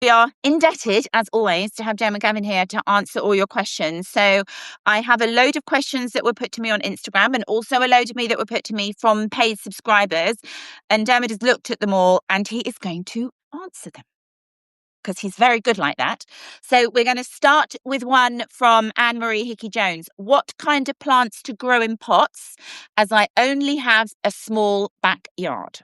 We are indebted, as always, to have Jem and Gavin here to answer all your questions. So I have a load of questions that were put to me on Instagram and also a load of me that were put to me from paid subscribers. And Dermot has looked at them all and he is going to answer them because he's very good like that. So we're going to start with one from Anne-Marie Hickey-Jones. What kind of plants to grow in pots, as I only have a small backyard?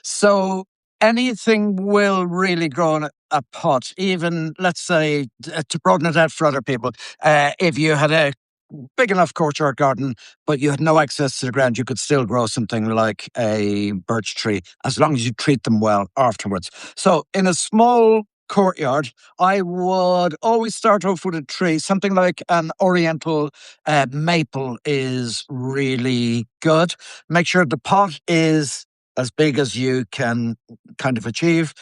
So anything will really grow in a pot, even, let's say, to broaden it out for other people. If you had a big enough courtyard garden, but you had no access to the ground, you could still grow something like a birch tree, as long as you treat them well afterwards. So in a small courtyard, I would always start off with a tree. Something like an oriental maple is really good. Make sure the pot is as big as you can kind of achieve.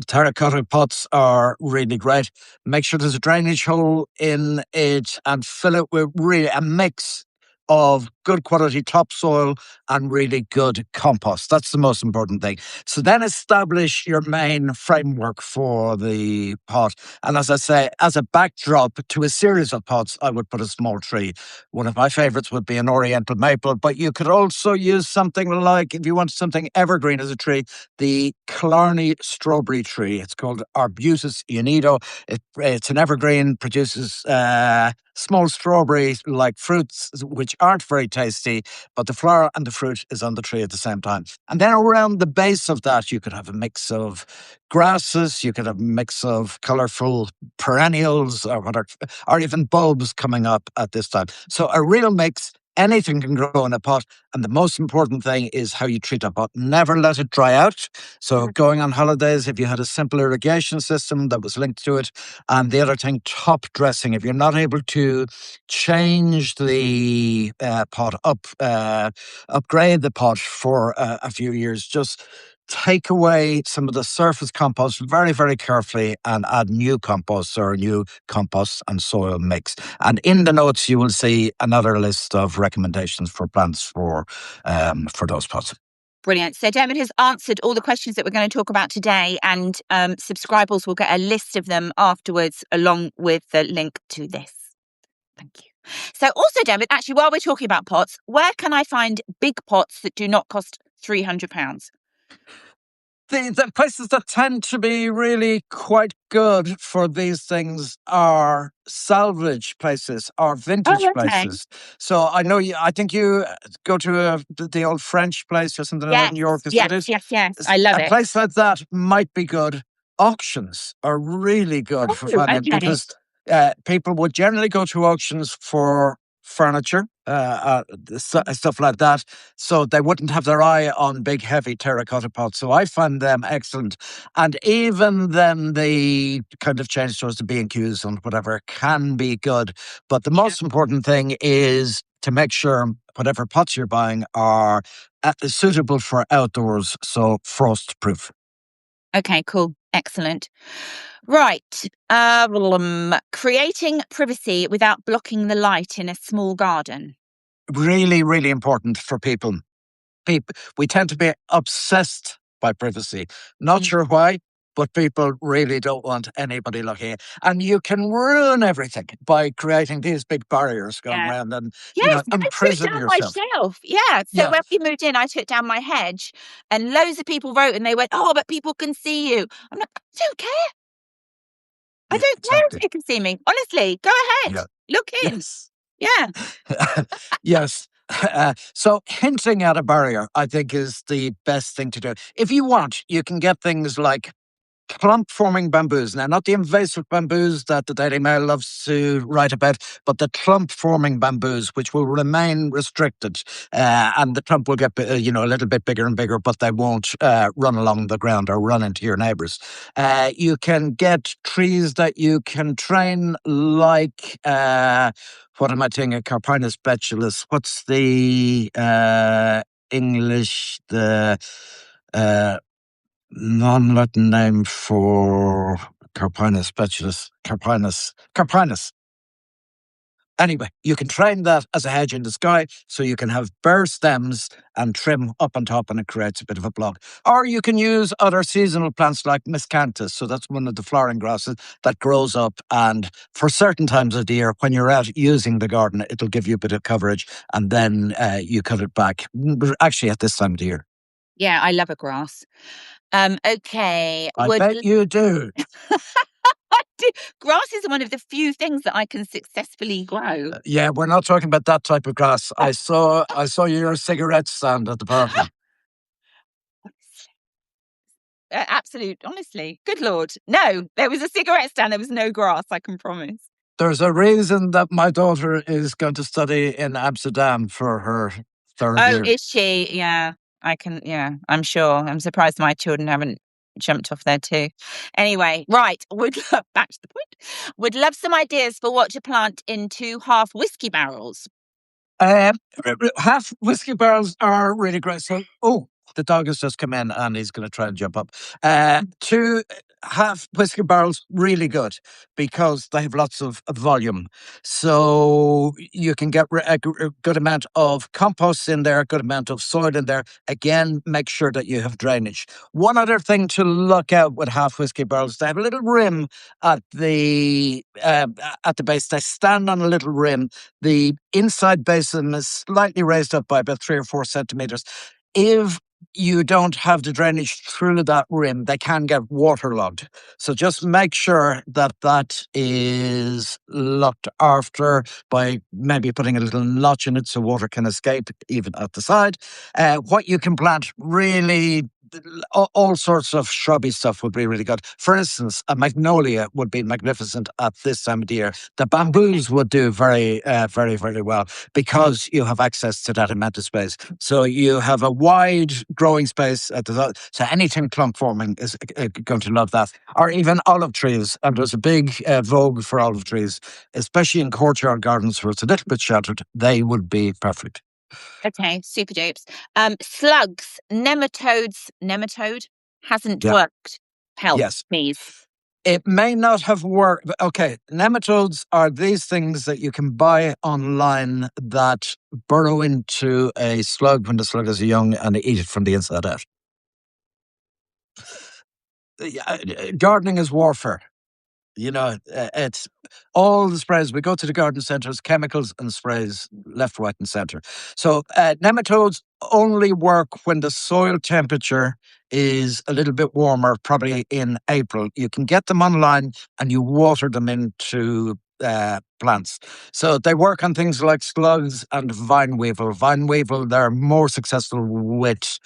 Terracotta pots are really great. Make sure there's a drainage hole in it and fill it with really a mix of good quality topsoil and really good compost. That's the most important thing. So then establish your main framework for the pot. And as I say, as a backdrop to a series of pots, I would put a small tree. One of my favorites would be an oriental maple, but you could also use something like, if you want something evergreen as a tree, the Killarney strawberry tree. It's called Arbutus unido. It's an evergreen, produces small strawberry-like fruits, which aren't very tasty, but the flower and the fruit is on the tree at the same time. And then around the base of that, you could have a mix of grasses, you could have a mix of colourful perennials, or even bulbs coming up at this time. So a real mix. Anything can grow in a pot. And the most important thing is how you treat a pot. Never let it dry out. So going on holidays, if you had a simple irrigation system that was linked to it. And the other thing, top dressing. If you're not able to change the pot upgrade the pot for a few years, just take away some of the surface compost very, very carefully and add new compost or new compost and soil mix. And in the notes, you will see another list of recommendations for plants for those pots. Brilliant. So Dermot has answered all the questions that we're going to talk about today, and subscribers will get a list of them afterwards along with the link to this. Thank you. So also, Dermot, actually, while we're talking about pots, where can I find big pots that do not cost £300? The places that tend to be really quite good for these things are salvage places or vintage places. So I think you go to the old French place or something out in York. Yes. I love it. A place like that might be good. Auctions are really good for finding because people would generally go to auctions for furniture, stuff like that. So they wouldn't have their eye on big, heavy terracotta pots. So I find them excellent. And even then, the kind of change towards the B&Qs and whatever can be good. But the most important thing is to make sure whatever pots you're buying are suitable for outdoors, so frost-proof. Okay, cool. Excellent. Right. Creating privacy without blocking the light in a small garden. Really, really important for people. We tend to be obsessed by privacy. Not sure why, but people really don't want anybody looking. And you can ruin everything by creating these big barriers going around and imprison yourself. Myself. So when we moved in, I took down my hedge and loads of people wrote and they went, "Oh, but people can see you." I'm like, I don't care. I don't care if you can see me. Honestly, go ahead. Look in. Yes. Yeah. Yes. So hinting at a barrier, I think, is the best thing to do. If you want, you can get things like clump-forming bamboos. Now, not the invasive bamboos that the Daily Mail loves to write about, but the clump-forming bamboos, which will remain restricted. And the clump will get, a little bit bigger and bigger, but they won't run along the ground or run into your neighbours. You can get trees that you can train like, what am I thinking, Carpinus betulus. What's the English, non-Latin name for Carpinus betulus? Carpinus. Anyway, you can train that as a hedge in the sky, so you can have bare stems and trim up on top, and it creates a bit of a block. Or you can use other seasonal plants like miscanthus. So that's one of the flowering grasses that grows up, and for certain times of the year, when you're out using the garden, it'll give you a bit of coverage, and then you cut it back. Actually, at this time of the year. Yeah, I love a grass. Okay. I bet you do. Grass is one of the few things that I can successfully grow. Yeah, we're not talking about that type of grass. I saw your cigarette stand at the party. Honestly, good Lord. No, there was a cigarette stand. There was no grass, I can promise. There's a reason that my daughter is going to study in Amsterdam for her third year. Is she? Yeah, I'm sure. I'm surprised my children haven't jumped off there too. Anyway, right, back to the point. Would love some ideas for what to plant into half whiskey barrels. Half whiskey barrels are really great. So, the dog has just come in and he's going to try and jump up. Two half whiskey barrels, really good because they have lots of volume. So you can get a good amount of compost in there, a good amount of soil in there. Again, make sure that you have drainage. One other thing to look out with half whiskey barrels, they have a little rim at the base. They stand on a little rim. The inside basin is slightly raised up by about 3 or 4 centimeters. If you don't have the drainage through that rim, they can get waterlogged. So just make sure that that is looked after by maybe putting a little notch in it so water can escape even at the side. What you can plant, really, all sorts of shrubby stuff would be really good. For instance, a magnolia would be magnificent at this time of the year. The bamboos would do very, very well because you have access to that amount of space. So you have a wide growing space at the so anything clump forming is going to love that. Or even olive trees, and there's a big vogue for olive trees, especially in courtyard gardens where it's a little bit sheltered. They would be perfect. Okay, super dupes. Slugs, nematode hasn't worked. Help, yes, please. It may not have worked. Okay, nematodes are these things that you can buy online that burrow into a slug when the slug is young and they eat it from the inside out. Gardening is warfare. It's all the sprays. We go to the garden centres, chemicals and sprays left, right, and centre. So nematodes only work when the soil temperature is a little bit warmer, probably in April. You can get them online and you water them into plants. So they work on things like slugs and vine weevil. Vine weevil, they're more successful with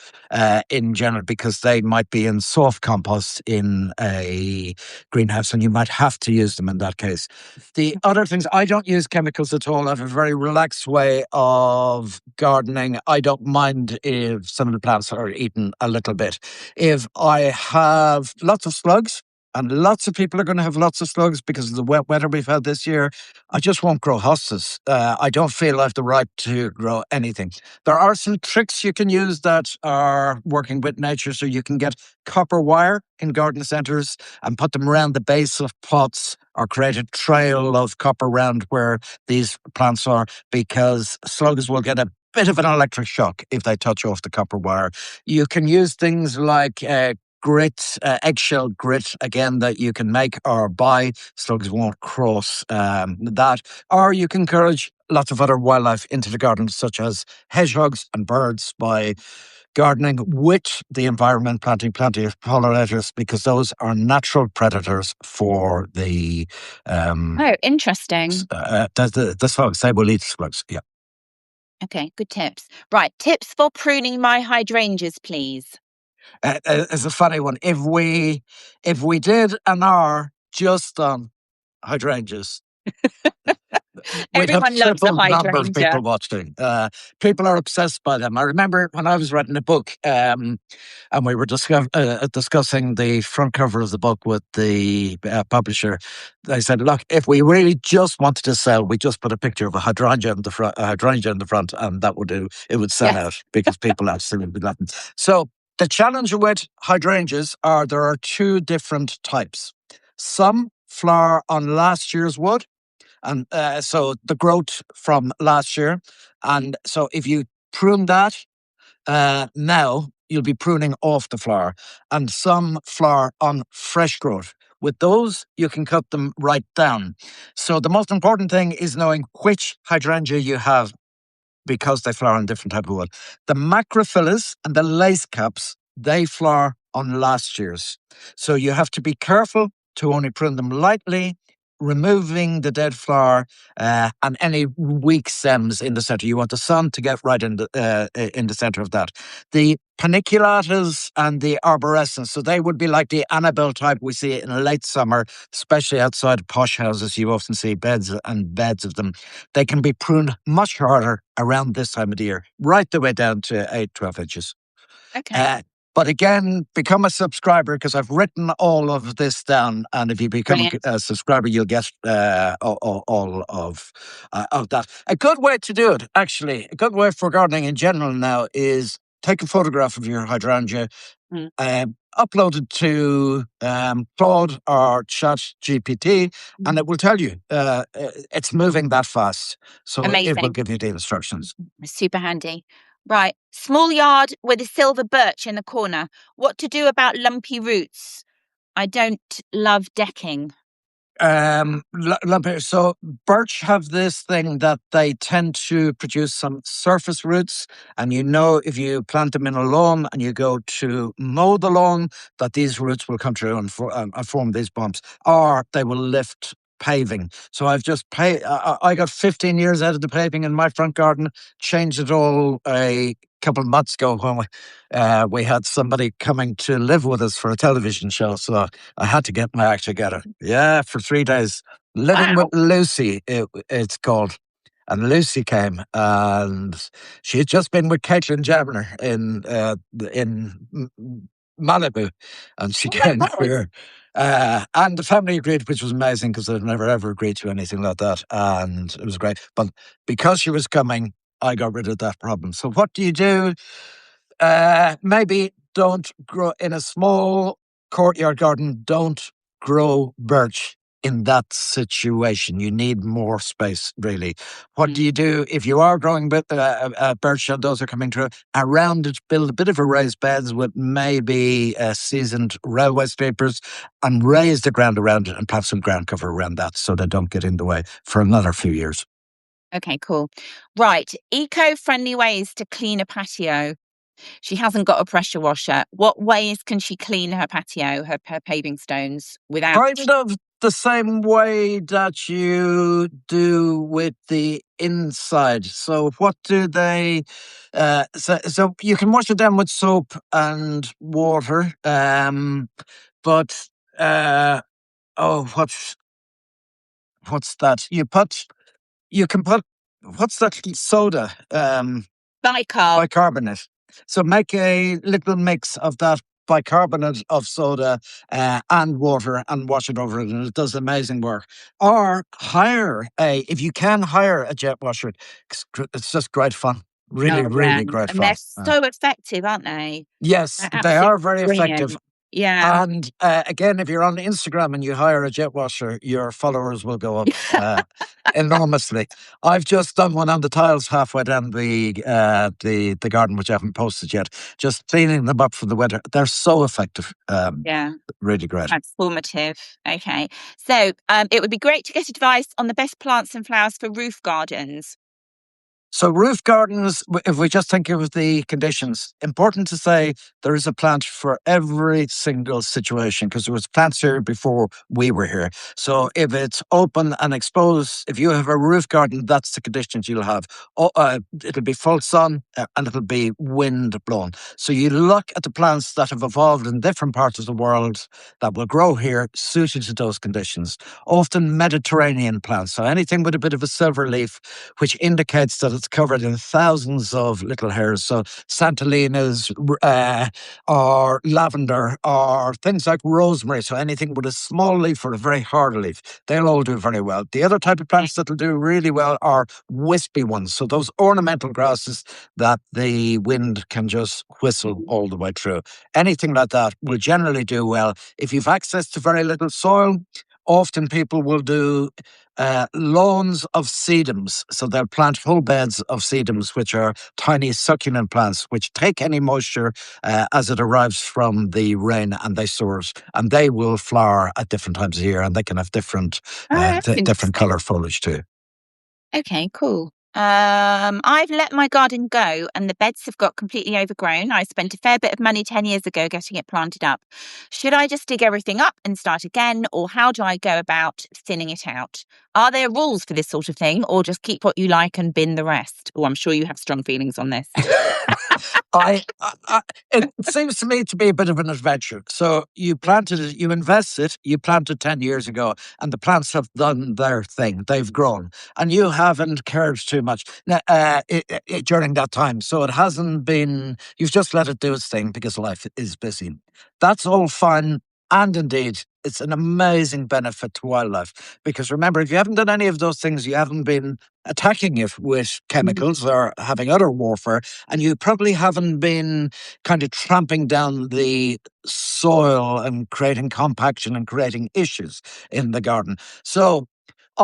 in general because they might be in soft compost in a greenhouse and you might have to use them in that case. The other things, I don't use chemicals at all. I have a very relaxed way of gardening. I don't mind if some of the plants are eaten a little bit. If I have lots of slugs, and lots of people are going to have lots of slugs because of the wet weather we've had this year, I just won't grow hostas. I don't feel I have the right to grow anything. There are some tricks you can use that are working with nature. So you can get copper wire in garden centres and put them around the base of pots or create a trail of copper around where these plants are, because slugs will get a bit of an electric shock if they touch off the copper wire. You can use things like grit, eggshell grit, again, that you can make or buy. Slugs won't cross that. Or you can encourage lots of other wildlife into the garden, such as hedgehogs and birds, by gardening with the environment, planting plenty of pollinators, because those are natural predators for the interesting. The slugs. They will eat slugs. Yeah. Okay, good tips. Right, tips for pruning my hydrangeas, please. It's a funny one. If we did an hour just on hydrangeas, we'd have Everyone loves a triple number of hydrangea. people watching. People are obsessed by them. I remember when I was writing a book, and we were discussing the front cover of the book with the publisher. They said, "Look, if we really just wanted to sell, we just put a picture of a hydrangea in the front, and that would do. It would sell out because people absolutely love them." So the challenge with hydrangeas are there are two different types. Some flower on last year's wood, and so the growth from last year. And so if you prune that now, you'll be pruning off the flower and some flower on fresh growth. With those, you can cut them right down. So the most important thing is knowing which hydrangea you have because they flower on different type of wood. The macrophyllus and the lace caps, they flower on last year's. So you have to be careful to only prune them lightly, removing the dead flower and any weak stems in the center. You want the sun to get right in the center of that. The paniculatas and the arborescens, so they would be like the Annabelle type we see in late summer, especially outside posh houses. You often see beds and beds of them. They can be pruned much harder around this time of the year, right the way down to 8, 12 inches. Okay. But again, become a subscriber because I've written all of this down. And if you become Brilliant. a subscriber, you'll get all of that. A good way to do it, actually, a good way for gardening in general now is take a photograph of your hydrangea, upload it to Claude or Chat GPT, and it will tell you it's moving that fast. So it will Amazing. give you the instructions. Super handy. Right. Small yard with a silver birch in the corner. What to do about lumpy roots? I don't love decking. So birch have this thing that they tend to produce some surface roots, and if you plant them in a lawn and you go to mow the lawn, that these roots will come through and form these bumps, or they will lift paving. So I've just I got 15 years out of the paving in my front garden, changed it all a couple of months ago when we had somebody coming to live with us for a television show. So I had to get my act together. Yeah, for 3 days. Living with Lucy, it's called. And Lucy came, and she had just been with Caitlin Jabner in Malibu, and she came here. And the family agreed, which was amazing because they've never ever agreed to anything like that, and it was great. But because she was coming, I got rid of that problem. So what do you do? Maybe don't grow in a small courtyard garden. Don't grow birch in that situation. You need more space, really. What do you do if you are growing birch and those are coming through? Around it, build a bit of a raised beds with maybe seasoned railway scrapers and raise the ground around it and plant some ground cover around that so they don't get in the way for another few years. Okay, cool. Right. Eco-friendly ways to clean a patio. She hasn't got a pressure washer. What ways can she clean her patio, her paving stones without? Kind of the same way that you do with the inside. So what do they? So you can wash it down with soap and water. But oh, what's that? You can put what's that soda? Bicarb. Bicarbonate. So make a little mix of that bicarbonate of soda and water and wash it over it, and it does amazing work. Or if you can hire a jet washer, it's just great fun. Really, Oh, yeah. really great And they're fun. so effective, aren't they? Yes, They're they are absolutely very brilliant. effective. Yeah. And again, if you're on Instagram and you hire a jet washer, your followers will go up enormously. I've just done one on the tiles halfway down the garden, which I haven't posted yet. Just cleaning them up for the winter. They're so effective. Yeah. Really great. Transformative. Okay. So it would be great to get advice on the best plants and flowers for roof gardens. So roof gardens, if we just think of the conditions, important to say there is a plant for every single situation because there was plants here before we were here. So if it's open and exposed, if you have a roof garden, that's the conditions you'll have. It'll be full sun and it'll be wind blown. So you look at the plants that have evolved in different parts of the world that will grow here suited to those conditions. Often Mediterranean plants. So anything with a bit of a silver leaf, which indicates that it's covered in thousands of little hairs. So Santalinas or lavender or things like rosemary. So anything with a small leaf or a very hard leaf, they'll all do very well. The other type of plants that'll do really well are wispy ones. So those ornamental grasses that the wind can just whistle all the way through. Anything like that will generally do well. If you've access to very little soil, often people will do lawns of sedums. So they'll plant whole beds of sedums, which are tiny succulent plants, which take any moisture as it arrives from the rain, and they store it. And they will flower at different times of year, and they can have different Oh, that's different interesting. colour foliage too. Okay, cool. I've let my garden go and the beds have got completely overgrown. I spent a fair bit of money 10 years ago getting it planted up. Should I just dig everything up and start again, or how do I go about thinning it out? Are there rules for this sort of thing, or just keep what you like and bin the rest? Oh, I'm sure you have strong feelings on this. It seems to me to be a bit of an adventure. So you planted it, you invested, you planted 10 years ago, and the plants have done their thing. They've grown, and you haven't cared too much during that time. So it hasn't been, you've just let it do its thing because life is busy. That's all fine. And indeed, it's an amazing benefit to wildlife. Because remember, if you haven't done any of those things, you haven't been attacking it with chemicals or having other warfare, and you probably haven't been kind of tramping down the soil and creating compaction and creating issues in the garden. So,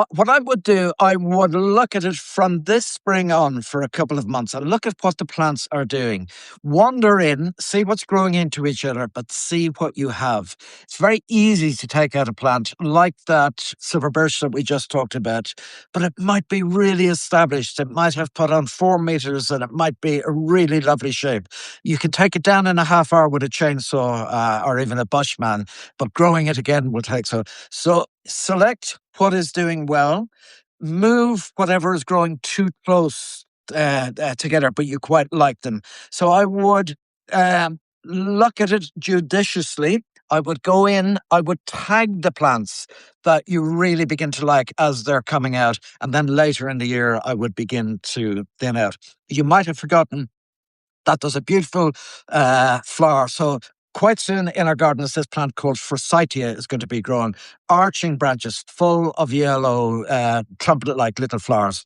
what I would do, I would look at it from this spring on for a couple of months and look at what the plants are doing. Wander in, see what's growing into each other, but see what you have. It's very easy to take out a plant like that silver birch that we just talked about, but it might be really established. It might have put on 4 meters and it might be a really lovely shape. You can take it down in a half hour with a chainsaw or even a bushman, but growing it again will take so select what is doing well, move whatever is growing too close together, but you quite like them. So I would look at it judiciously. I would go in, I would tag the plants that you really begin to like as they're coming out. And then later in the year, I would begin to thin out. You might have forgotten that does a beautiful flower. So quite soon in our garden is this plant called forsythia is going to be growing. Arching branches full of yellow trumpet-like little flowers.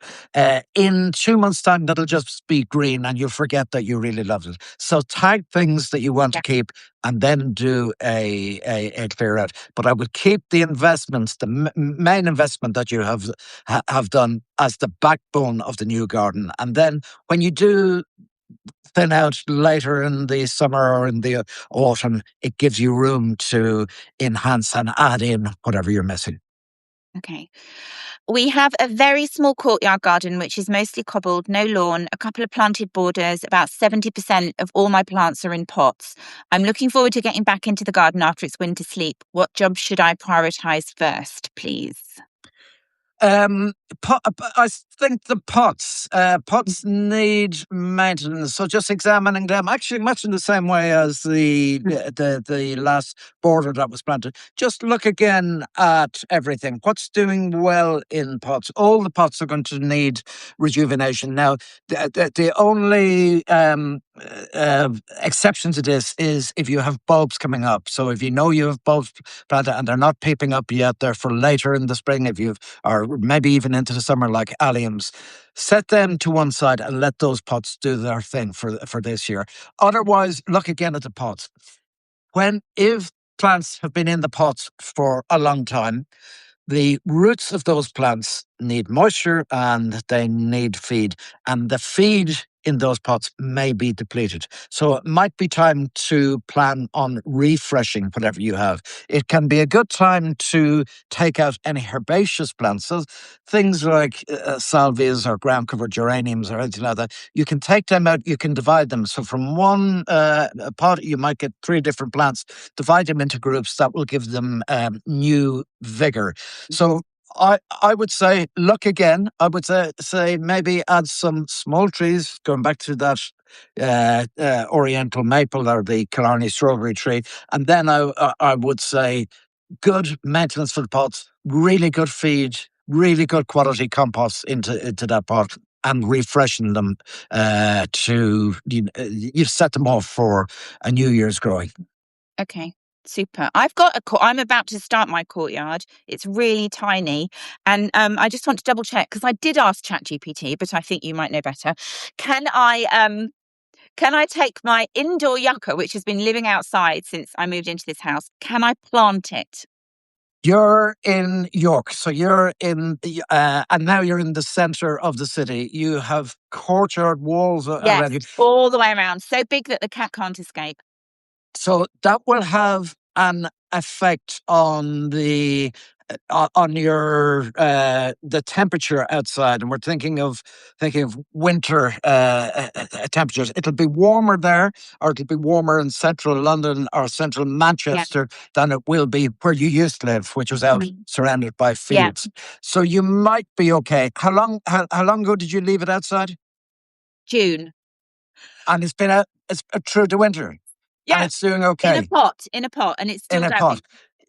In 2 months' time, that'll just be green and you'll forget that you really loved it. So tag things that you want to keep and then do a clear out. But I would keep the investments, the main investment that you have done as the backbone of the new garden. And then when you do thin out later in the summer or in the autumn, it gives you room to enhance and add in whatever you're missing. Okay. We have a very small courtyard garden, which is mostly cobbled, no lawn, a couple of planted borders. About 70% of all my plants are in pots. I'm looking forward to getting back into the garden after its winter sleep. What job should I prioritise first, please? Um, I think the pots need maintenance. So just examining them, actually, much in the same way as the last border that was planted. Just look again at everything. What's doing well in pots? All the pots are going to need rejuvenation. Now, the only exception to this is if you have bulbs coming up. So if you know you have bulbs planted and they're not peeping up yet, they're for later in the spring. If you've or maybe even into the summer, like alliums, set them to one side and let those pots do their thing for this year. Otherwise, look again at the pots. If plants have been in the pots for a long time, the roots of those plants need moisture and they need feed. And the feed in those pots may be depleted. So it might be time to plan on refreshing whatever you have. It can be a good time to take out any herbaceous plants. So things like salvias or ground cover geraniums or anything like that. You can take them out, you can divide them. So from one pot, you might get 3 different plants, divide them into groups that will give them new vigor. So I would say look again. I would say maybe add some small trees, going back to that oriental maple or the Killarney strawberry tree. And then I would say good maintenance for the pots, really good feed, really good quality compost into that pot, and refreshing them you set them off for a New Year's growing. Okay, super. I've got I'm about to start my courtyard. It's really tiny, and I just want to double check because I did ask ChatGPT, but I think you might know better. Can I take my indoor yucca, which has been living outside since I moved into this house? Can I plant it? You're in York, so you're and now you're in the centre of the city. You have courtyard walls Yes, around you. all the way around. So big that the cat can't escape. So that will have an effect on on your the temperature outside, and we're thinking of winter temperatures. It'll be warmer there, or it'll be warmer in central London or central Yeah. Manchester than it will be where you used to live, which was out surrounded by Yeah. fields. So you might be okay. How long ago did you leave it outside? June. And it's through the winter, and Yeah. it's doing okay. In a pot, and it's In still a pot. going.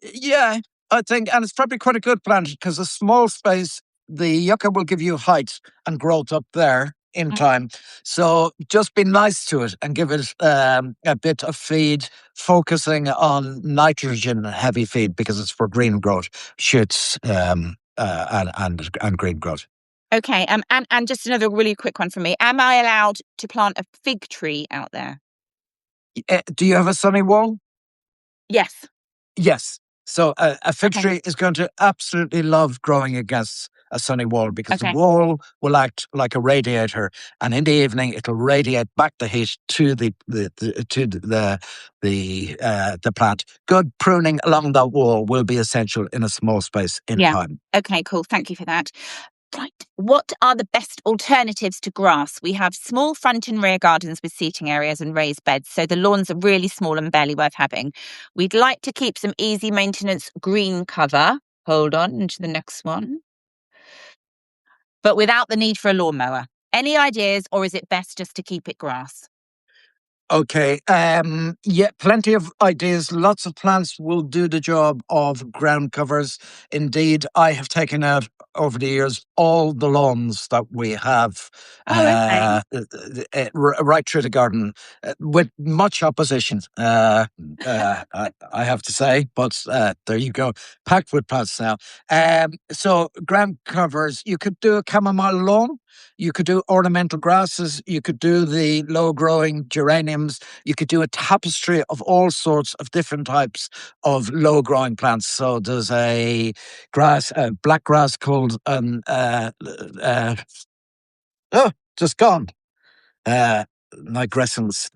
Yeah, I think, and it's probably quite a good plant because a small space, the yucca will give you height and growth up there in time. So just be nice to it and give it a bit of feed, focusing on nitrogen heavy feed because it's for green growth, shoots and green growth. Okay. And just another really quick one for me. Am I allowed to plant a fig tree out there? Do you have a sunny wall? Yes. Yes. So a fig Okay. tree is going to absolutely love growing against a sunny wall because the Okay. wall will act like a radiator, and in the evening it'll radiate back the heat to the plant. Good pruning along that wall will be essential in a small space in Yeah. time. Okay, cool. Thank you for that. Right. What are the best alternatives to grass? We have small front and rear gardens with seating areas and raised beds, so the lawns are really small and barely worth having. We'd like to keep some easy maintenance green cover. Hold on into the next one. But without the need for a lawnmower. Any ideas, or is it best just to keep it grass? Okay. Yeah, plenty of ideas. Lots of plants will do the job of ground covers. Indeed, I have taken out over the years all the lawns that we have Oh, okay. right through the garden with much opposition, I have to say. But there you go, packed with plants now. So ground covers, you could do a chamomile lawn. You could do ornamental grasses. You could do the low growing geraniums. You could do a tapestry of all sorts of different types of low growing plants. So there's a black grass called, oh, just gone. Nigrescens.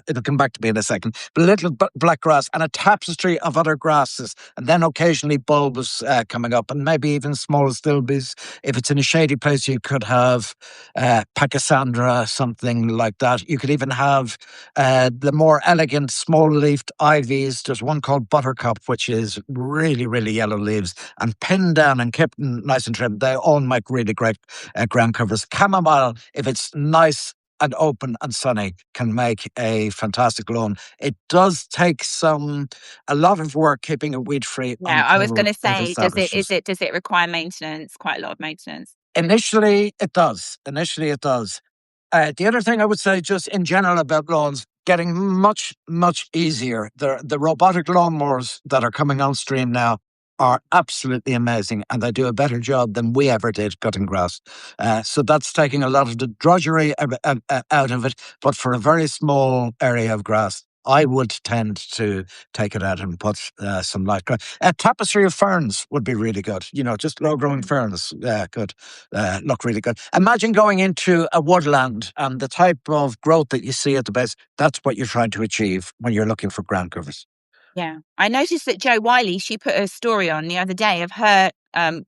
It'll come back to me in a second. But a little black grass and a tapestry of other grasses, and then occasionally bulbs coming up, and maybe even small stilbes. If it's in a shady place, you could have pachysandra, something like that. You could even have the more elegant small-leafed ivies. There's one called buttercup, which is really, really yellow leaves, and pinned down and kept nice and trimmed. They all make really great ground covers. Chamomile, if it's nice and open and sunny, can make a fantastic lawn. It does take a lot of work keeping it weed free Yeah, I was going until to it say, establishes. does it require maintenance? Quite a lot of maintenance. Initially, it does. The other thing I would say, just in general about lawns, getting much, much easier. The robotic lawnmowers that are coming on stream now are absolutely amazing, and they do a better job than we ever did cutting grass. So that's taking a lot of the drudgery out of it. But for a very small area of grass, I would tend to take it out and put some light grass. A tapestry of ferns would be really good. Just low growing ferns could look really good. Imagine going into a woodland and the type of growth that you see at the base. That's what you're trying to achieve when you're looking for ground covers. Yeah. I noticed that Jo Wiley, she put a story on the other day of her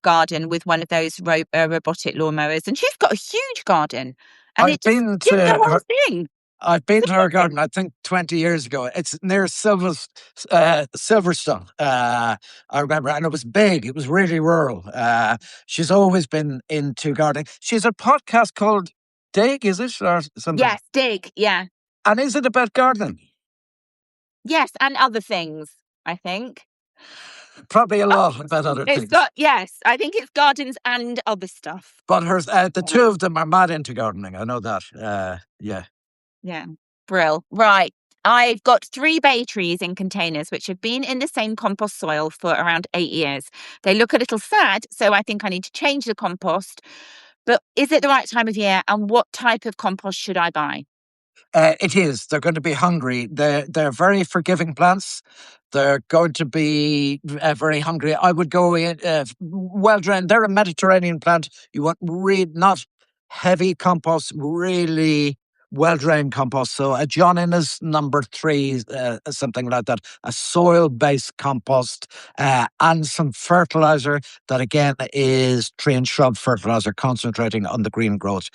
garden with one of those robotic lawnmowers, and she's got a huge garden, and I've it just been did the to whole her. thing. I've been to her garden, I think 20 years ago. It's near Silverstone. I remember, and it was big. It was really rural. She's always been into gardening. She has a podcast called Dig, is it, or something? Yes, dig. Yeah. And is it about gardening? Yes, and other things, I think. Probably a lot about other It's things. got, yes, I think it's gardens and other stuff. But the two of them are mad into gardening. I know that. Yeah. Yeah. Brill. Right. I've got 3 bay trees in containers which have been in the same compost soil for around 8 years. They look a little sad, so I think I need to change the compost. But is it the right time of year, and what type of compost should I buy? It is. They're going to be hungry. They're very forgiving plants. They're going to be very hungry. I would go in well drained. They're a Mediterranean plant. You want not heavy compost, really well drained compost. So a John Innes number 3, something like that. A soil based compost and some fertilizer that again is tree and shrub fertilizer, concentrating on the green growth.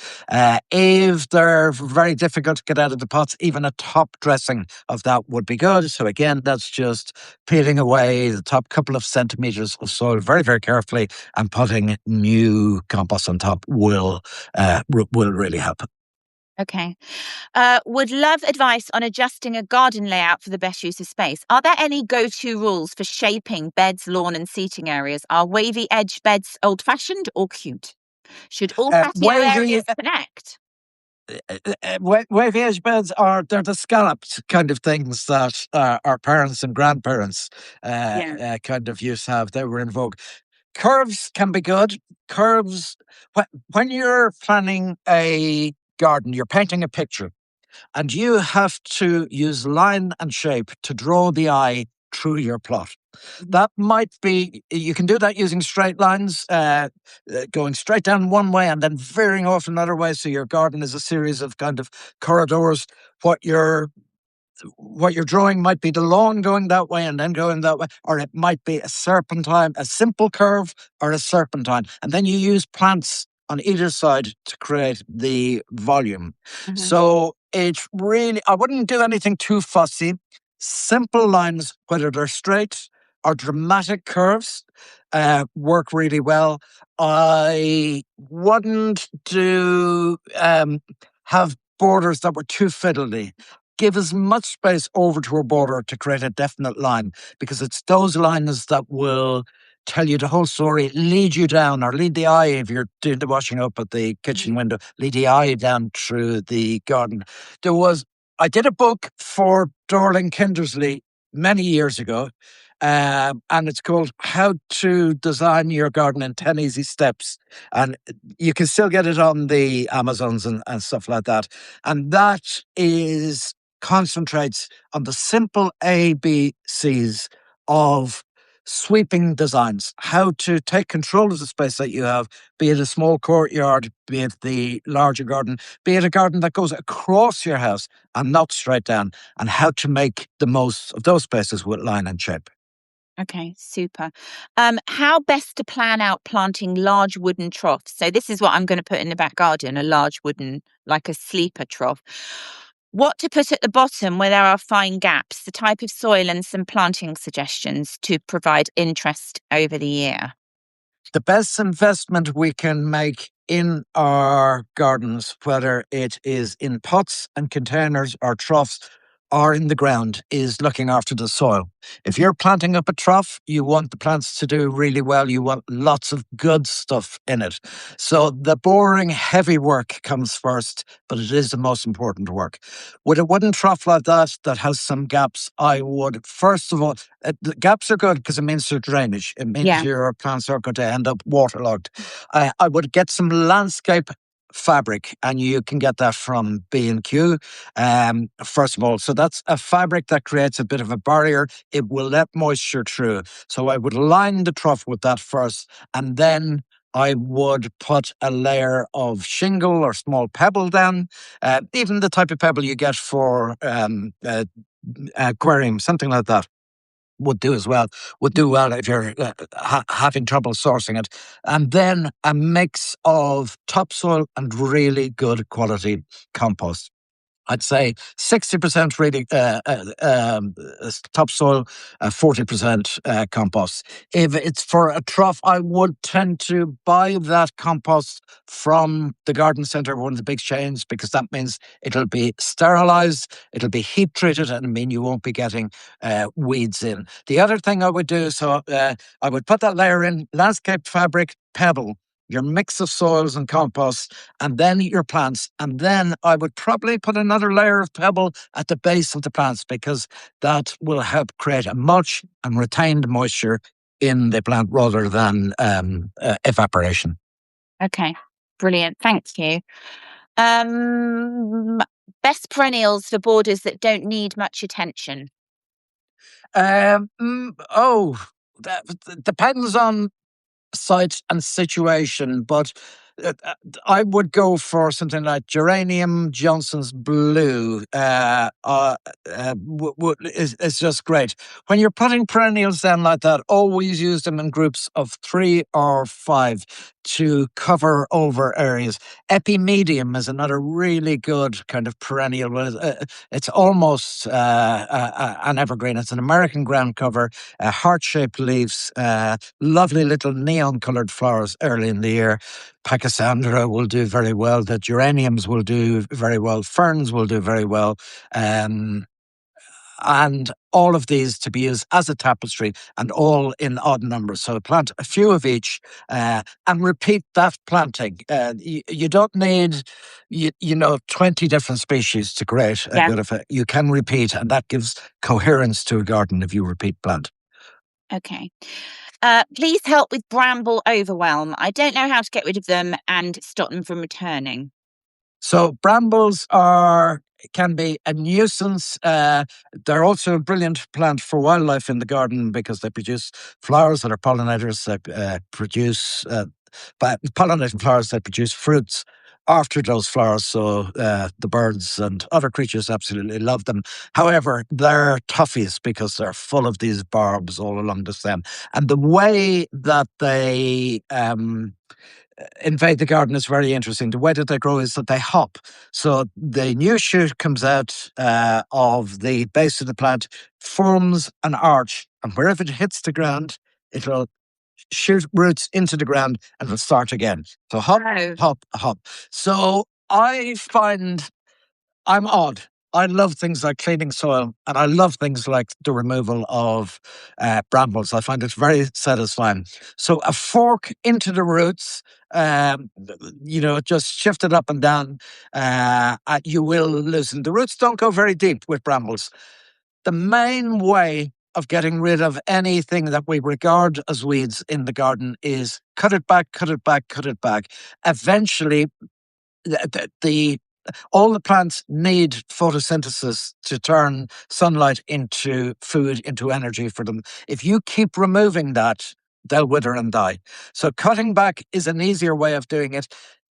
If they're very difficult to get out of the pots, even a top dressing of that would be good. So again, that's just peeling away the top couple of centimeters of soil very, very carefully and putting new compost on top will really help. Okay. Would love advice on adjusting a garden layout for the best use of space. Are there any go-to rules for shaping beds, lawn and seating areas? Are wavy edge beds old-fashioned or cute? Should all patio areas connect? Wavy edge beds they're the scalloped kind of things that our parents and grandparents kind of used to have. They were in vogue. Curves can be good. Curves, when you're planning a garden, you're painting a picture, and you have to use line and shape to draw the eye through your plot. That might be, you can do that using straight lines, going straight down one way and then veering off another way. So your garden is a series of kind of corridors. What you're drawing might be the lawn going that way and then going that way, or it might be a serpentine, a simple curve or a serpentine. And then you use plants on either side to create the volume. Mm-hmm. So it's really, I wouldn't do anything too fussy. Simple lines, whether they're straight or dramatic curves, work really well. I wouldn't have borders that were too fiddly. Give as much space over to a border to create a definite line, because it's those lines that will tell you the whole story, lead you down, or lead the eye if you're doing the washing up at the kitchen window, lead the eye down through the garden. I did a book for Dorling Kindersley many years ago, and it's called How to Design Your Garden in 10 Easy Steps. And you can still get it on the Amazons and stuff like that. And that concentrates on the simple ABCs of sweeping designs, how to take control of the space that you have, be it a small courtyard, be it the larger garden, be it a garden that goes across your house and not straight down, and how to make the most of those spaces with line and shape. Okay, super. How best to plan out planting large wooden troughs? So this is what I'm going to put in the back garden, a large wooden, like a sleeper trough. What to put at the bottom where there are fine gaps, the type of soil and some planting suggestions to provide interest over the year. The best investment we can make in our gardens, whether it is in pots and containers or troughs or in the ground, is looking after the soil. If you're planting up a trough, you want the plants to do really well. You want lots of good stuff in it. So the boring, heavy work comes first, but it is the most important work. With a wooden trough like that has some gaps, I would, first of all, the gaps are good because it means there's drainage. It means your plants are going to end up waterlogged. I would get some landscape fabric, and you can get that from B&Q, first of all. So that's a fabric that creates a bit of a barrier. It will let moisture through. So I would line the trough with that first, and then I would put a layer of shingle or small pebble down, even the type of pebble you get for aquarium, something like that. Would do well if you're having trouble sourcing it. And then a mix of topsoil and really good quality compost. I'd say 60% really topsoil, 40% compost. If it's for a trough, I would tend to buy that compost from the garden centre, one of the big chains, because that means it'll be sterilised, it'll be heat treated, and mean you won't be getting weeds in. The other thing I would do, I would put that layer in, landscape fabric, pebble, your mix of soils and compost, and then your plants. And then I would probably put another layer of pebble at the base of the plants, because that will help create a mulch and retain the moisture in the plant rather than evaporation. Okay, brilliant. Thank you. Best perennials for borders that don't need much attention. That depends on site and situation, but I would go for something like geranium Johnson's Blue. Is just great. When you're putting perennials down like that, always use them in groups of 3 or 5 to cover over areas. Epimedium is another really good kind of perennial. It's almost an evergreen. It's an American ground cover, heart-shaped leaves, lovely little neon-coloured flowers early in the year. Pachysandra will do very well. The geraniums will do very well. Ferns will do very well. And all of these to be used as a tapestry and all in odd numbers. So plant a few of each and repeat that planting. You don't need, 20 different species to create a Yeah. good effect. You can repeat, and that gives coherence to a garden if you repeat plant. Okay. Please help with bramble overwhelm. I don't know how to get rid of them and stop them from returning. So brambles can be a nuisance. They're also a brilliant plant for wildlife in the garden because they produce flowers that are pollinators that produce pollinating flowers that produce fruits after those flowers. So the birds and other creatures absolutely love them. However, they're toughies because they're full of these barbs all along the stem. And the way that they invade the garden is very interesting. The way that they grow is that they hop. So the new shoot comes out of the base of the plant, forms an arch, and wherever it hits the ground, it'll shoot roots into the ground and it'll start again. So hop, Oh, hop, hop. So I find I'm odd. I love things like cleaning soil, and I love things like the removal of brambles. I find it very satisfying. So a fork into the roots, just shift it up and down. You will loosen. The roots don't go very deep with brambles. The main way of getting rid of anything that we regard as weeds in the garden is cut it back, cut it back, cut it back. Eventually, the all the plants need photosynthesis to turn sunlight into food, into energy for them. If you keep removing that, they'll wither and die. So cutting back is an easier way of doing it.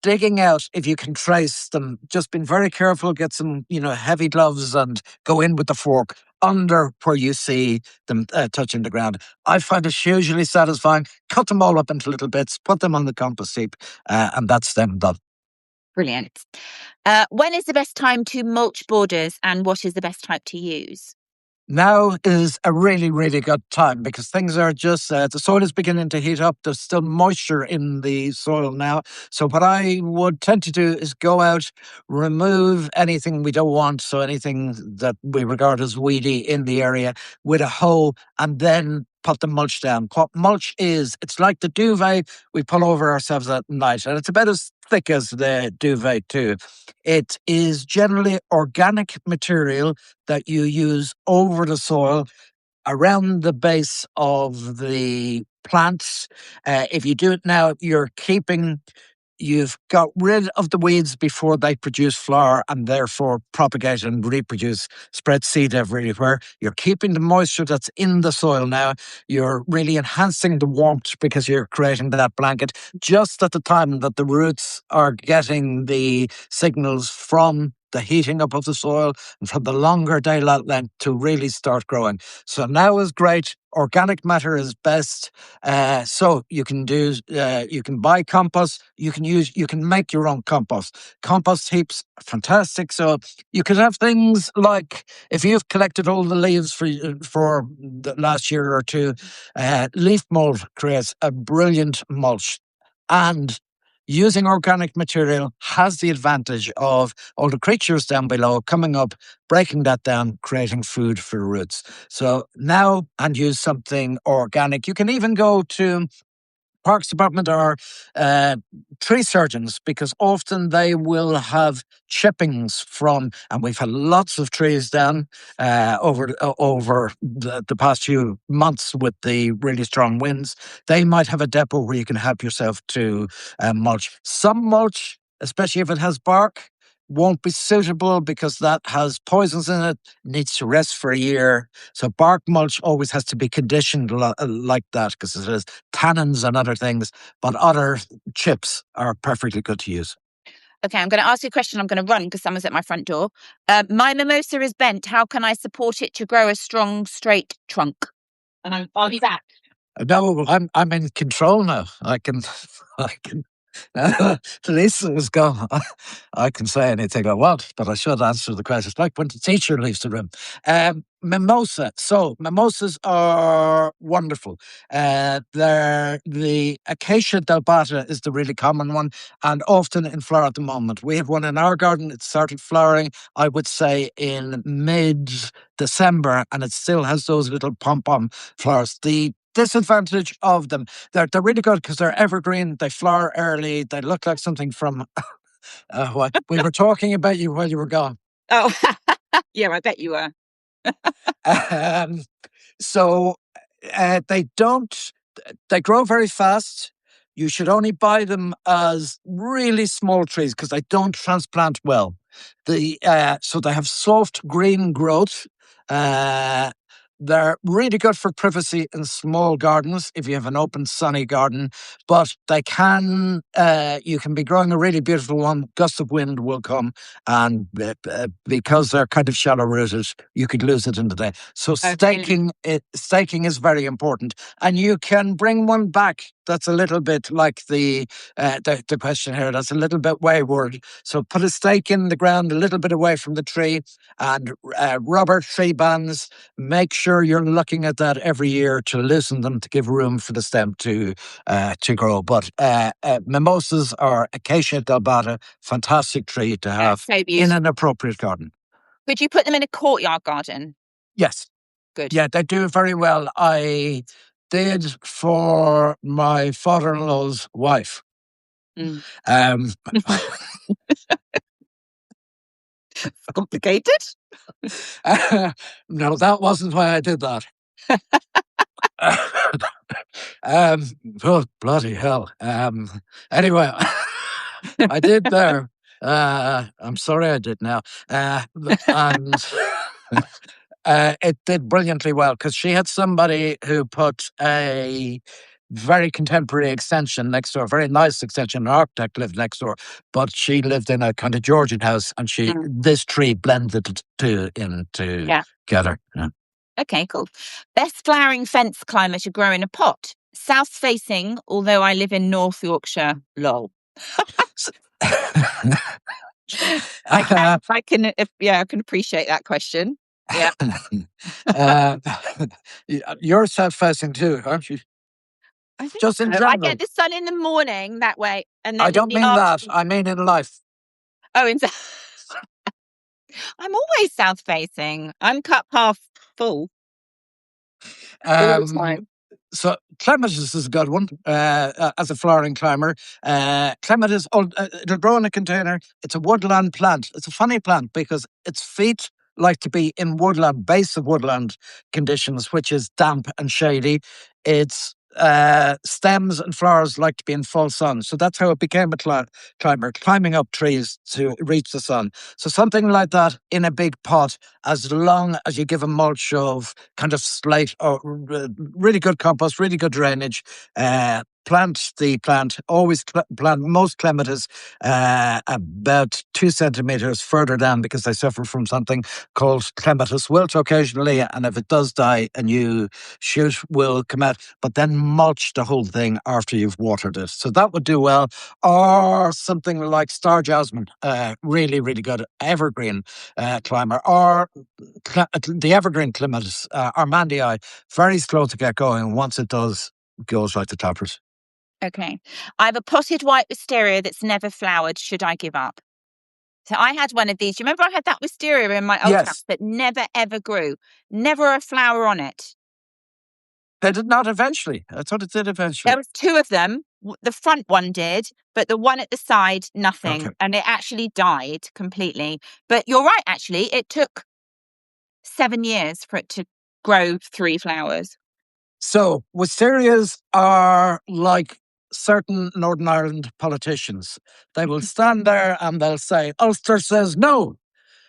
Digging out, if you can trace them, just being very careful, get some, heavy gloves and go in with the fork under where you see them touching the ground. I find it hugely satisfying. Cut them all up into little bits, put them on the compost heap, and that's them done. brilliant. When is the best time to mulch borders and what is the best type to use? Now is a really, really good time because things are just, the soil is beginning to heat up. There's still moisture in the soil now. So, what I would tend to do is go out, remove anything we don't want. So, anything that we regard as weedy in the area with a hoe, and then put the mulch down. What mulch is, it's like the duvet we pull over ourselves at night, and it's about as thick as the duvet, too. It is generally organic material that you use over the soil around the base of the plants. If you do it now, you've got rid of the weeds before they produce flower and therefore propagate and reproduce, spread seed everywhere. You're keeping the moisture that's in the soil now. You're really enhancing the warmth because you're creating that blanket just at the time that the roots are getting the signals from the heating up of the soil and from the longer daylight length to really start growing. So now is great. Organic matter is best. So you can buy compost. You can make your own compost. Compost heaps, fantastic. So you could have things like if you've collected all the leaves for the last year or two, leaf mold creates a brilliant mulch, and using organic material has the advantage of all the creatures down below coming up, breaking that down, creating food for roots. So now, and use something organic. You can even go to Parks Department or tree surgeons because often they will have chippings from, and we've had lots of trees down over the past few months with the really strong winds. They might have a depot where you can help yourself to mulch. Some mulch, especially if it has bark, won't be suitable because that has poisons in it, needs to rest for a year. So bark mulch always has to be conditioned like that because it has tannins and other things, but other chips are perfectly good to use. Okay, I'm going to ask you a question. I'm going to run because someone's at my front door. My mimosa is bent. How can I support it to grow a strong, straight trunk? And I'll be back. No, I'm in control now. I can Teresa was gone. I can say anything I want, but I should answer the question. It's like when the teacher leaves the room. Mimosa. So mimosas are wonderful. The Acacia delbata is the really common one, and often in flower at the moment. We have one in our garden. It started flowering, I would say, in mid-December, and it still has those little pom-pom flowers. The disadvantage of them, they're really good because they're evergreen, they flower early, they look like something from what we were talking about you while you were gone. Oh, yeah, I bet you were. Um, so they grow very fast. You should only buy them as really small trees because they don't transplant well. So they have soft green growth. Uh, they're really good for privacy in small gardens if you have an open sunny garden, but you can be growing a really beautiful one, gust of wind will come, and because they're kind of shallow rooted, you could lose it in the day. So staking is very important, and you can bring one back that's a little bit like the question here, that's a little bit wayward. So put a stake in the ground a little bit away from the tree and rubber tree bands. Make sure you're looking at that every year to loosen them to give room for the stem to grow. But mimosas or Acacia delbata, fantastic tree to have in an appropriate garden. Could you put them in a courtyard garden? Yes. Good. Yeah, they do very well. I did for my father-in-law's wife. Complicated? No, that wasn't why I did that. Oh, bloody hell. Anyway, I did there. I'm sorry I did now. And it did brilliantly well because she had somebody who put a very contemporary extension next door, a very nice extension. An architect lived next door, but she lived in a kind of Georgian house, and this tree blended it together. Yeah. Okay, cool. Best flowering fence climber to grow in a pot. South facing, although I live in North Yorkshire. Lol. I can appreciate that question. Yeah. You're south-facing too, aren't you? Just in general. I get the sun in the morning that way, and then I don't mean that. I mean in life. Oh, I'm always south-facing. I'm cup half full. All the time. So clematis is a good one as a flowering climber. Clematis, it'll grow in a container. It's a woodland plant. It's a funny plant because its feet like to be in woodland, base of woodland conditions, which is damp and shady. Its stems and flowers like to be in full sun. So that's how it became a climber, climbing up trees to reach the sun. So something like that in a big pot, as long as you give a mulch of kind of slate or really good compost, really good drainage, plant the plant, always plant most clematis about 2 centimeters further down because they suffer from something called clematis wilt occasionally, and if it does die, a new shoot will come out, but then mulch the whole thing after you've watered it. So that would do well. Or something like star jasmine, really, really good evergreen climber, or the evergreen clematis, Armandii, very slow to get going. Once it does, goes like the toppers. Okay. I have a potted white wisteria that's never flowered. Should I give up? So I had one of these. Do you remember I had that wisteria in my old house that never, ever grew? Never a flower on it. They did not eventually. I thought it did eventually. There was 2 of them. The front one did, but the one at the side, nothing. Okay. And it actually died completely. But you're right, actually. It took 7 years for it to grow 3 flowers. So wisterias are like certain Northern Ireland politicians. They will stand there and they'll say, Ulster says no,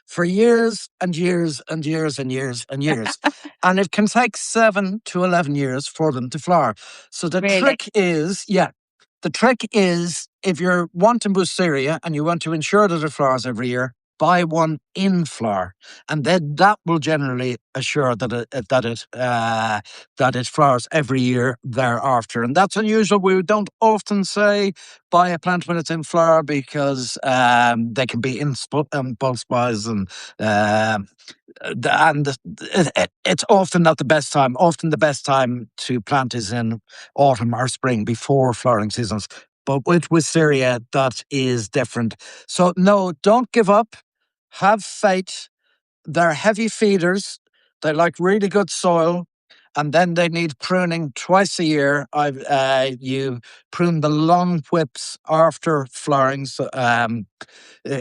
for years and years and years and years and years. And it can take 7 to 11 years for them to flower. So the Really? trick is, the trick is if you're wanting Wisteria and you want to ensure that it flowers every year, buy one in flower, and then that will generally assure that it flowers every year thereafter. And that's unusual. We don't often say buy a plant when it's in flower because they can be impulse buys and it's often not the best time. Often the best time to plant is in autumn or spring before flowering seasons. But with wisteria, that is different. So no, don't give up. Have faith. They're heavy feeders. They like really good soil. And then they need pruning twice a year. You prune the long whips after flowering. So,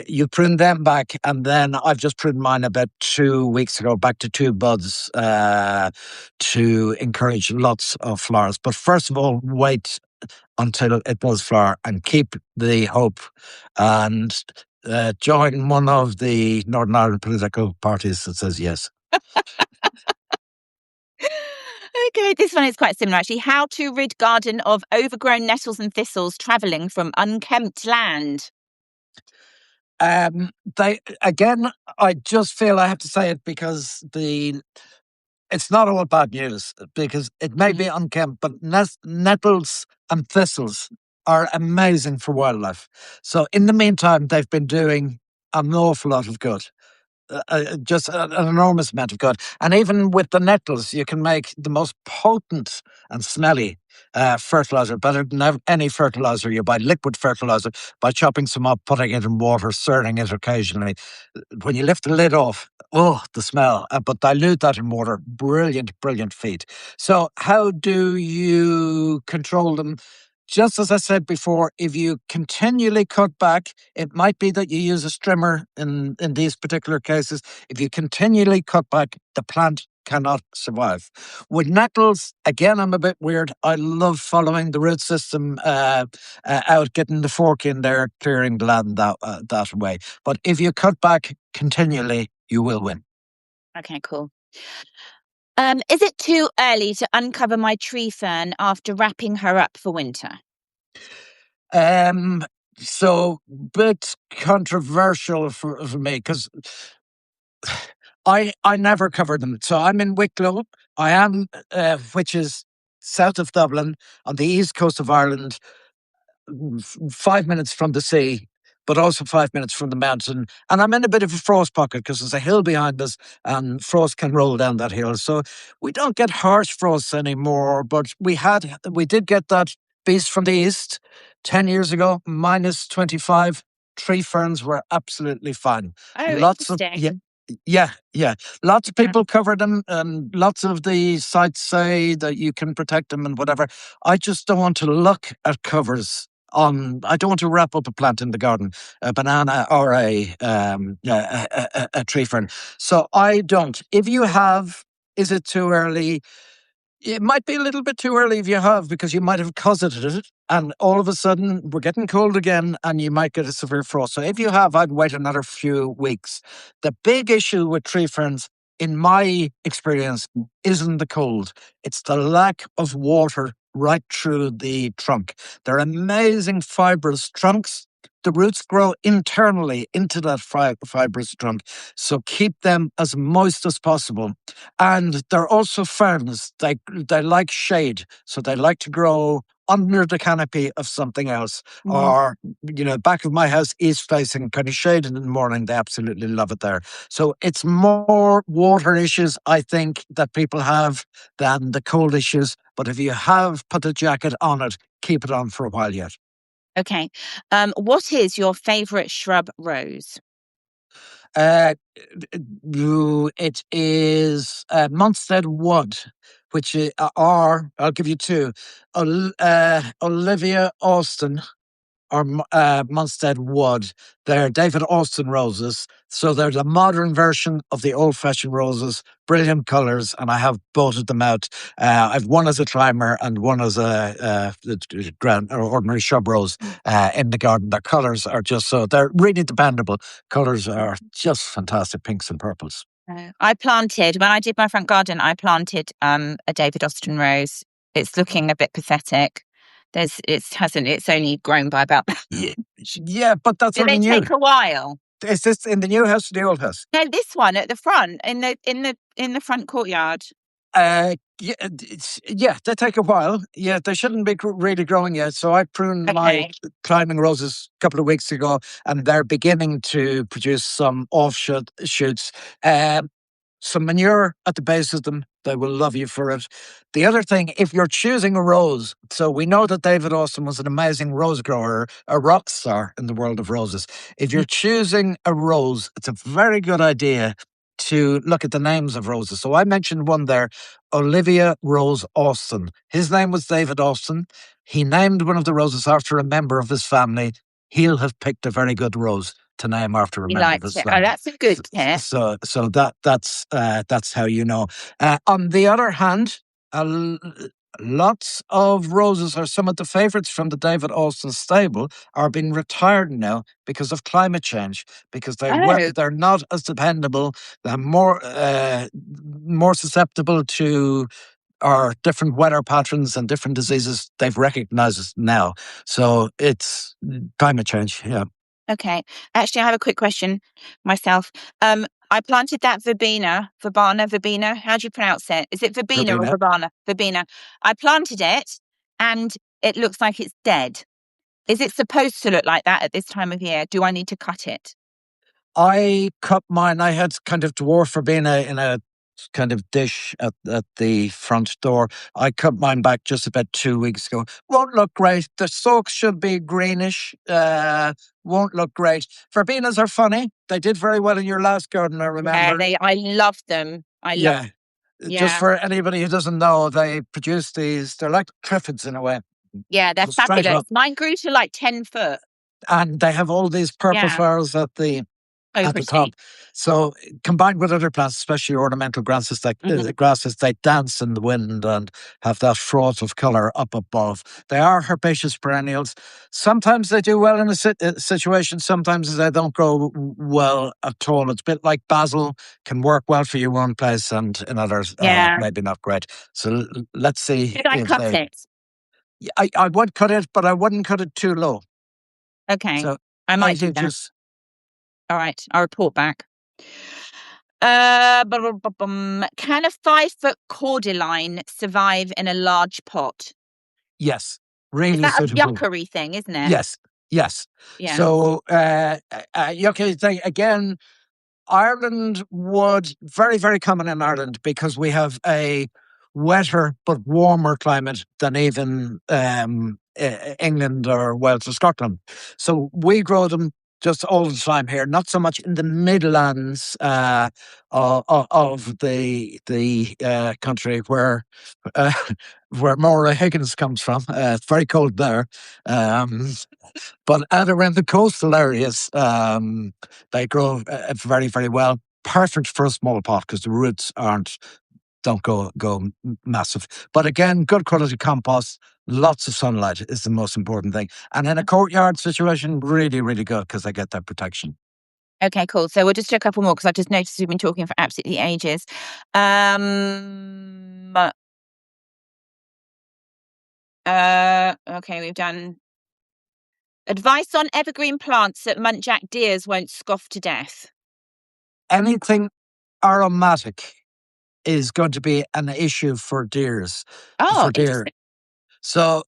you prune them back, and then I've just pruned mine about 2 weeks ago back to 2 buds to encourage lots of flowers. But first of all, wait until it does flower and keep the hope and join one of the Northern Ireland political parties that says yes. Okay, this one is quite similar actually. How to rid garden of overgrown nettles and thistles travelling from unkempt land. They again, I just feel I have to say it because it's not all bad news because it may be unkempt, but nettles and thistles are amazing for wildlife. So in the meantime, they've been doing an awful lot of good. Just an enormous amount of good. And even with the nettles, you can make the most potent and smelly fertilizer, better than any fertilizer. You buy liquid fertilizer by chopping some up, putting it in water, stirring it occasionally. When you lift the lid off, oh, the smell, but dilute that in water. Brilliant, brilliant feed. So, how do you control them? Just as I said before, if you continually cut back, it might be that you use a strimmer in these particular cases. If you continually cut back, the plant cannot survive. With nettles, again, I'm a bit weird. I love following the root system out, getting the fork in there, clearing the land that way. But if you cut back continually, you will win. Okay, cool. Is it too early to uncover my tree fern after wrapping her up for winter? Um, so bit controversial for me because I never covered them. So I'm in Wicklow. I am, which is south of Dublin on the east coast of Ireland, 5 minutes from the sea, but also 5 minutes from the mountain. And I'm in a bit of a frost pocket because there's a hill behind us and frost can roll down that hill. So we don't get harsh frosts anymore, but we did get that beast from the east 10 years ago, minus 25. Tree ferns were absolutely fine. Oh, Lots of, interesting. yeah, yeah. Lots of people cover them, and lots of the sites say that you can protect them and whatever. I just don't want to look at covers I don't want to wrap up a plant in the garden, a banana or a tree fern. So I don't. If you have, is it too early? It might be a little bit too early if you have, because you might have cosseted it, and all of a sudden we're getting cold again, and you might get a severe frost. So if you have, I'd wait another few weeks. The big issue with tree ferns, in my experience, isn't the cold; it's the lack of water right through the trunk. They're amazing fibrous trunks. The roots grow internally into that fibrous trunk, so keep them as moist as possible. And they're also ferns. They like shade, so they like to grow under the canopy of something else. Mhm. Or, back of my house, east facing, kind of shaded in the morning. They absolutely love it there. So it's more water issues, I think, that people have than the cold issues. But if you have put a jacket on it, keep it on for a while yet. Okay. What is your favourite shrub rose? Uh, it is Munstead Wood, which are, I'll give you two, Olivia Austin are Munstead Wood. They're David Austin roses. So they're the modern version of the old fashioned roses, brilliant colours, and I have boated them out. I've one as a climber and one as a ground or ordinary shrub rose in the garden. Their colours are just so, they're really dependable. Colours are just fantastic, pinks and purples. I planted, when I did my front garden, I planted a David Austin rose. It's looking a bit pathetic. It's only grown by about. Yeah, but that's Do only they new. take a while? Is this in the new house or the old house? No, this one at the front, in the front courtyard. Yeah, they take a while. Yeah, they shouldn't be really growing yet. So I pruned my Okay. climbing roses a couple of weeks ago, and they're beginning to produce some offshoot shoots. Some manure at the base of them. They will love you for it. The other thing, if you're choosing a rose, so we know that David Austin was an amazing rose grower, a rock star in the world of roses. If you're choosing a rose, it's a very good idea to look at the names of roses. So I mentioned one there, Olivia Rose Austin. His name was David Austin. He named one of the roses after a member of his family. He'll have picked a very good rose to name after a You member of liked his it. Oh, family. that's a good tip. So that's how you know. On the other hand, lots of roses are some of the favourites from the David Austin stable are being retired now because of climate change. Because Oh, they're not as dependable. They're more susceptible to our different weather patterns and different diseases. They've recognised it now. So it's climate change. Yeah. okay. Actually, I have a quick question myself. I planted that verbena. How do you pronounce it? Is it verbena or Rowena. verbena? Verbena. I planted it, and it looks like it's dead. Is it supposed to look like that at this time of year? Do I need to cut it? I cut mine. I had kind of dwarf verbena in a kind of dish at the front door. I cut mine back just about 2 weeks ago. Won't look great. The stalks should be greenish. Won't look great. Verbenas are funny. They did very well in your last garden, I Yeah, remember. I love them. Yeah. Just Yeah, for anybody who doesn't know, they produce these. They're like Cliffords in a way. yeah, they're Straight fabulous. up. Mine grew to like 10 foot. And they have all these purple Yeah, flowers so at the top. pretty. So combined with other plants, especially ornamental grasses, they dance in the wind and have that froth of colour up above. They are herbaceous perennials. Sometimes they do well in a situation. Sometimes they don't go well at all. It's a bit like basil, can work well for you one place and in others, Yeah. maybe not great. So let's see Should I if cut they. it? I would cut it, but I wouldn't cut it too low. Okay, So I might 8 do that. inches. All right, I'll report back. Can a 5 foot cordyline survive in a large pot? Yes, Is really that a suitable. yuckery thing, isn't it? Yes, yes. Yeah. So, okay, again, Ireland would very, very common in Ireland because we have a wetter but warmer climate than even England or Wales or Scotland. So we grow them just all the time here, not so much in the Midlands of the country uh, where Maura Higgins comes from. It's very cold there. Um, but out around the coastal areas, they grow very, very well. Perfect for a small pot because the roots don't go massive. But again, good quality compost, lots of sunlight is the most important thing. And in a courtyard situation, really, really good because they get that protection. Okay, cool. So we'll just do a couple more because I just noticed we've been talking for absolutely ages. Okay, we've done advice on evergreen plants that muntjac deers won't scoff to death. Anything aromatic is going to be an issue for deers. Oh, For deer, interesting. so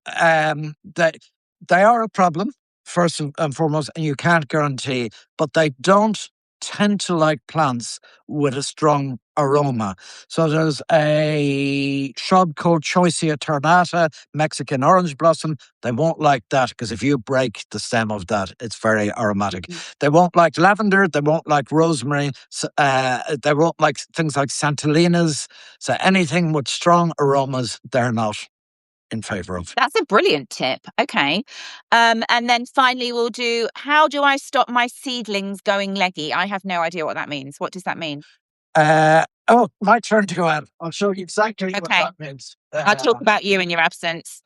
they are a problem first and foremost, and you can't guarantee, but they don't tend to like plants with a strong aroma. So there's a shrub called Choicea tornata, Mexican orange blossom. They won't like that because if you break the stem of that, it's very aromatic. Mhm. They won't like lavender. They won't like rosemary. They won't like things like Santalinas. So anything with strong aromas, they're not. in favour of. That's a brilliant tip. Okay. And then finally, we'll do, how do I stop my seedlings going leggy? I have no idea what that means. What does that mean? Oh, my turn to go out. I'll show you exactly what Okay. that means. I'll talk about you in your absence.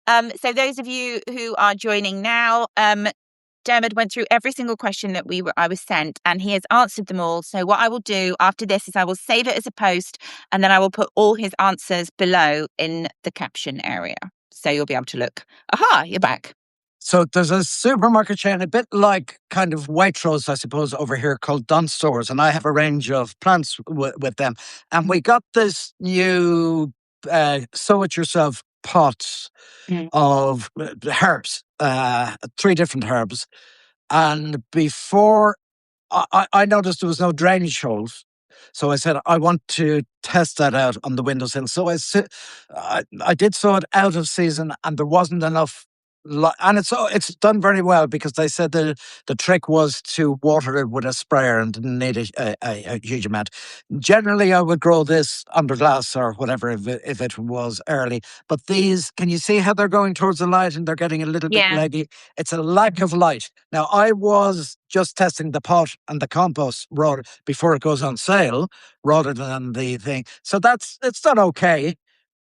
So those of you who are joining now, Diarmuid went through every single question that I was sent, and he has answered them all. So what I will do after this is I will save it as a post, and then I will put all his answers below in the caption area. So you'll be able to look. Aha, you're back. So there's a supermarket chain, a bit like kind of Waitrose, I suppose, over here called Dunn Stores, and I have a range of plants with them. And we got this new sow it yourself pot of herbs, 3 different herbs. And before I noticed there was no drainage holes. So I said, I want to test that out on the windowsill. So I did sow it out of season, and there wasn't enough. And it's done very well, because they said the trick was to water it with a sprayer and didn't need a huge amount. Generally, I would grow this under glass or whatever if it was early. But these, can you see how they're going towards the light and they're getting a little bit leggy? It's a lack of light. Now, I was just testing the pot and the compost before it goes on sale, rather than the thing. So it's done okay.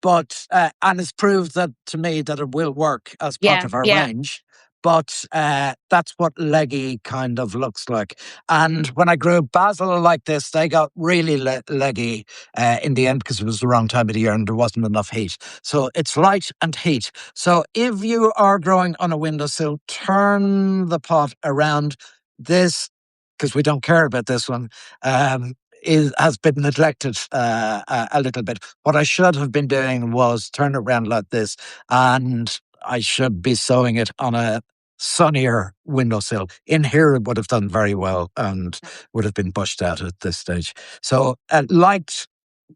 But and it's proved that to me that it will work as part of our range. But that's what leggy kind of looks like. And when I grew basil like this, they got really leggy in the end, because it was the wrong time of the year and there wasn't enough heat. So it's light and heat. So if you are growing on a windowsill, turn the pot around. This, because we don't care about this one, has been neglected a little bit. What I should have been doing was turn it around like this, and I should be sowing it on a sunnier windowsill. In here, it would have done very well and would have been bushed out at this stage. So light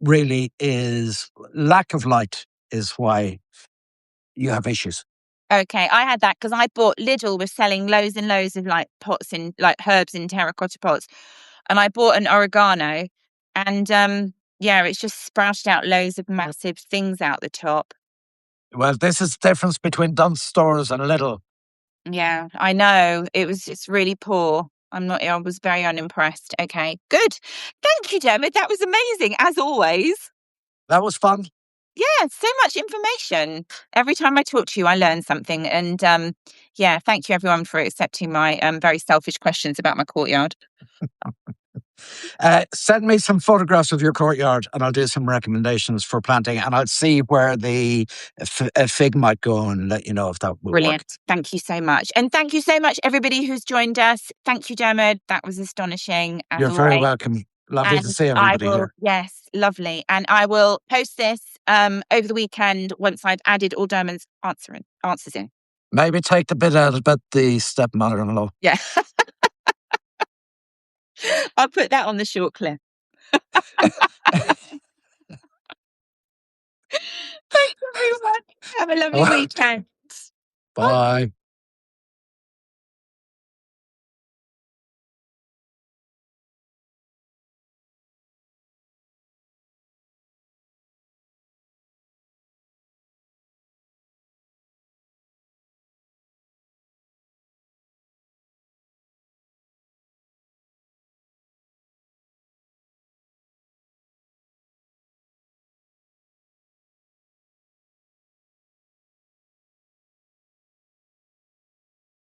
really is, lack of light is why you have issues. Okay, I had that because I bought, Lidl was selling loads and loads of like pots in, like herbs in terracotta pots, and I bought an oregano, and it's just sprouted out loads of massive things out the top. Well, this is the difference between Dunn Stores and Lidl. Yeah, I know. It's really poor. I was very unimpressed. Okay, good. Thank you, Diarmuid. That was amazing, as always. That was fun. Yeah, so much information. Every time I talk to you, I learn something. And thank you everyone for accepting my very selfish questions about my courtyard. Send me some photographs of your courtyard and I'll do some recommendations for planting, and I'll see where the fig might go and let you know if that will Brilliant. work. Thank you so much. And thank you so much, everybody who's joined us. Thank you, Diarmuid. That was astonishing. You're very welcome. Lovely to see everybody here. Yes, lovely. And I will post this over the weekend once I've added all Diarmuid's answers in. Maybe take the bit out about the stepmother-in-law. Yeah. I'll put that on the short clip. Thanks, everyone. Have a lovely weekend. Bye.